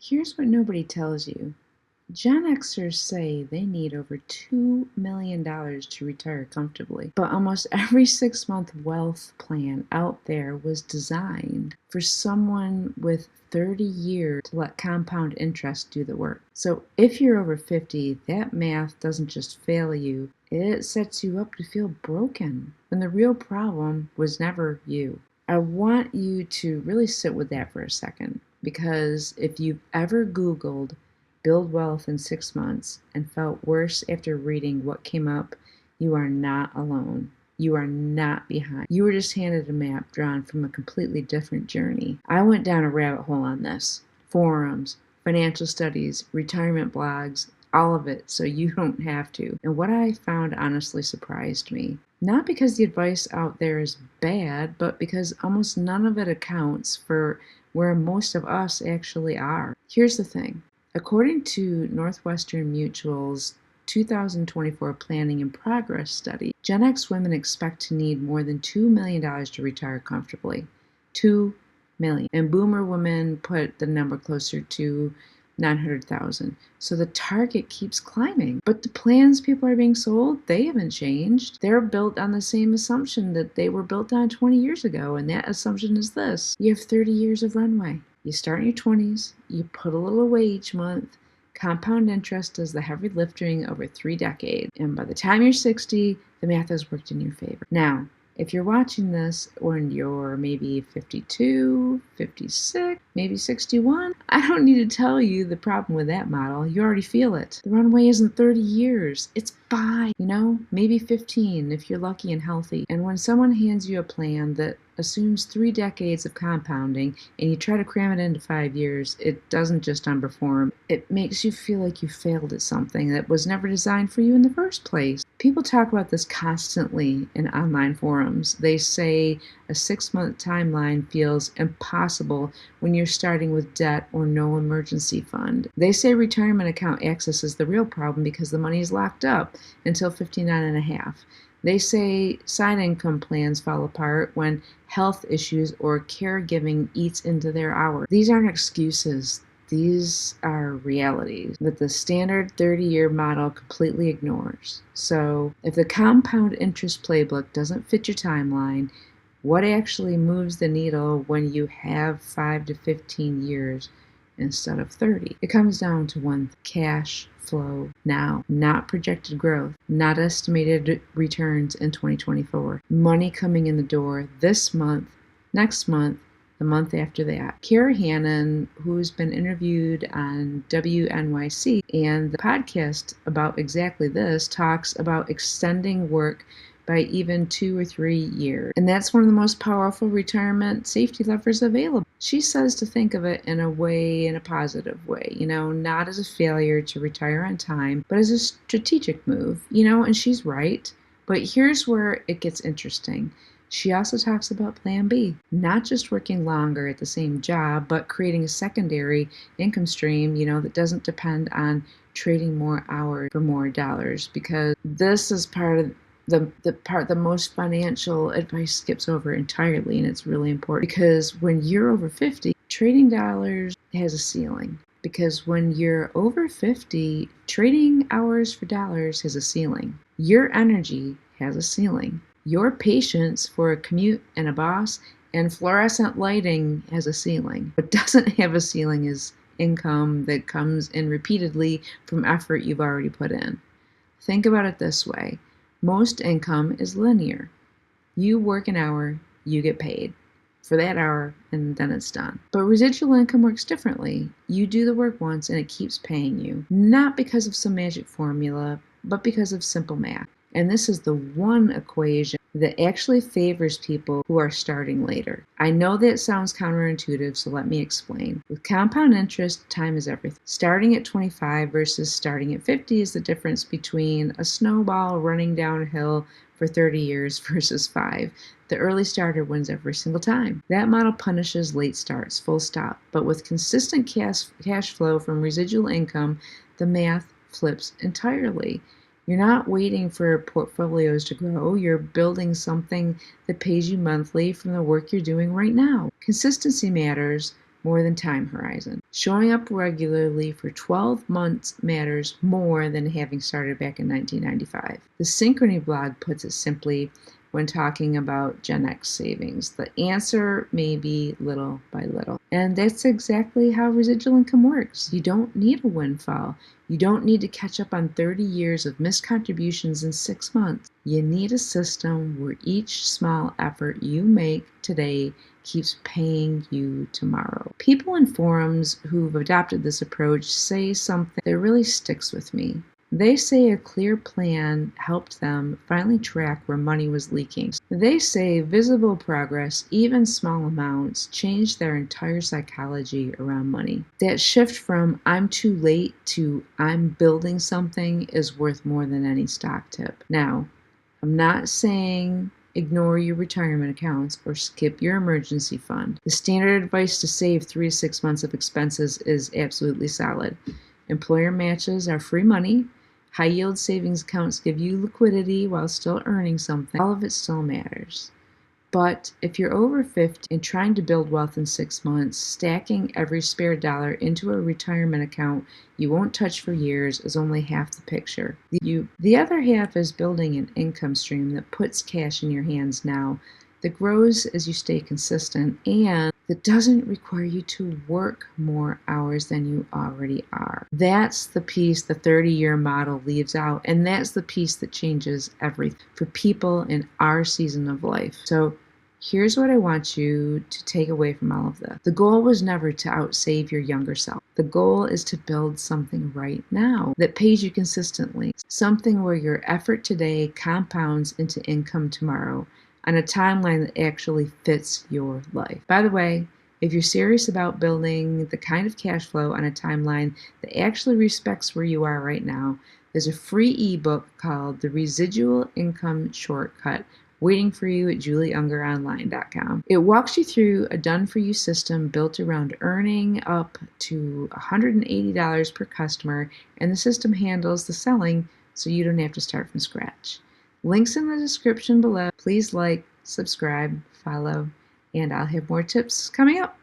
Here's what nobody tells you. Gen Xers say they need over $2 million to retire comfortably, but almost every 6-month wealth plan out there was designed for someone with 30 years to let compound interest do the work. So if you're over 50, that math doesn't just fail you, it sets you up to feel broken when the real problem was never you. I want you to really sit with that for a second, because if you've ever Googled build wealth in 6 months and felt worse after reading what came up, you are not alone. You are not behind. You were just handed a map drawn from a completely different journey. I went down a rabbit hole on this. Forums, financial studies, retirement blogs, all of it, so you don't have to. And what I found honestly surprised me. Not because the advice out there is bad, but because almost none of it accounts for where most of us actually are. Here's the thing. According to Northwestern Mutual's 2024 Planning in Progress study, Gen X women expect to need more than $2 million to retire comfortably. $2 million. And Boomer women put the number closer to 900,000. So the target keeps climbing. But the plans people are being sold, they haven't changed. They're built on the same assumption that they were built on 20 years ago. And that assumption is this: you have 30 years of runway. You start in your 20s, you put a little away each month, compound interest does the heavy lifting over 3 decades, and by the time you're 60, the math has worked in your favor. Now, if you're watching this when you're maybe 52, 56, maybe 61, I don't need to tell you the problem with that model. You already feel it. The runway isn't 30 years. It's 5, maybe 15 if you're lucky and healthy. And when someone hands you a plan that assumes 3 decades of compounding and you try to cram it into 5 years, it doesn't just underperform. It makes you feel like you failed at something that was never designed for you in the first place. People talk about this constantly in online forums. They say a 6-month timeline feels impossible when you're starting with debt or no emergency fund. They say retirement account access is the real problem because the money is locked up until 59 and a half. They say side income plans fall apart when health issues or caregiving eats into their hours. These aren't excuses. These are realities that the standard 30-year model completely ignores. So if the compound interest playbook doesn't fit your timeline, what actually moves the needle when you have 5 to 15 years instead of 30? It comes down to one: cash flow now, not projected growth, not estimated returns in 2024. Money coming in the door this month, next month, the month after that. Kara Hannon, who's been interviewed on WNYC and the podcast about exactly this, talks about extending work by even 2 or 3 years. And that's one of the most powerful retirement safety levers available. She says to think of it in a positive way, not as a failure to retire on time, but as a strategic move, and she's right. But here's where it gets interesting. She also talks about Plan B, not just working longer at the same job, but creating a secondary income stream, that doesn't depend on trading more hours for more dollars, because this is part of the most financial advice skips over entirely, and it's really important because when you're over 50, trading dollars has a ceiling. Because when you're over 50, trading hours for dollars has a ceiling. Your energy has a ceiling. Your patience for a commute and a boss and fluorescent lighting has a ceiling. What doesn't have a ceiling is income that comes in repeatedly from effort you've already put in. Think about it this way. Most income is linear. You work an hour, you get paid for that hour, and then it's done. But residual income works differently. You do the work once and it keeps paying you, not because of some magic formula, but because of simple math. And this is the one equation that actually favors people who are starting later. I know that sounds counterintuitive, so let me explain. With compound interest, time is everything. Starting at 25 versus starting at 50 is the difference between a snowball running downhill for 30 years versus 5. The early starter wins every single time. That model punishes late starts, full stop. But with consistent cash flow from residual income, the math flips entirely. You're not waiting for portfolios to grow. You're building something that pays you monthly from the work you're doing right now. Consistency matters, more than time horizon. Showing up regularly for 12 months matters more than having started back in 1995. The Synchrony blog puts it simply when talking about Gen X savings. The answer may be little by little. And that's exactly how residual income works. You don't need a windfall. You don't need to catch up on 30 years of missed contributions in 6 months. You need a system where each small effort you make today keeps paying you tomorrow. People in forums who've adopted this approach say something that really sticks with me. They say a clear plan helped them finally track where money was leaking. They say visible progress, even small amounts, changed their entire psychology around money. That shift from I'm too late to I'm building something is worth more than any stock tip. Now, I'm not saying ignore your retirement accounts or skip your emergency fund. The standard advice to save 3 to 6 months of expenses is absolutely solid. Employer matches are free money. High yield savings accounts give you liquidity while still earning something. All of it still matters. But if you're over 50 and trying to build wealth in 6 months, stacking every spare dollar into a retirement account you won't touch for years is only half the picture. The other half is building an income stream that puts cash in your hands now, that grows as you stay consistent, and that doesn't require you to work more hours than you already are. That's the piece the 30-year model leaves out, and that's the piece that changes everything for people in our season of life. So here's what I want you to take away from all of this. The goal was never to outsave your younger self. The goal is to build something right now that pays you consistently, something where your effort today compounds into income tomorrow, on a timeline that actually fits your life. By the way, if you're serious about building the kind of cash flow on a timeline that actually respects where you are right now, there's a free ebook called The Residual Income Shortcut waiting for you at julieungeronline.com. It walks you through a done-for-you system built around earning up to $180 per customer, and the system handles the selling so you don't have to start from scratch. Links in the description below. Please like, subscribe, follow, and I'll have more tips coming up.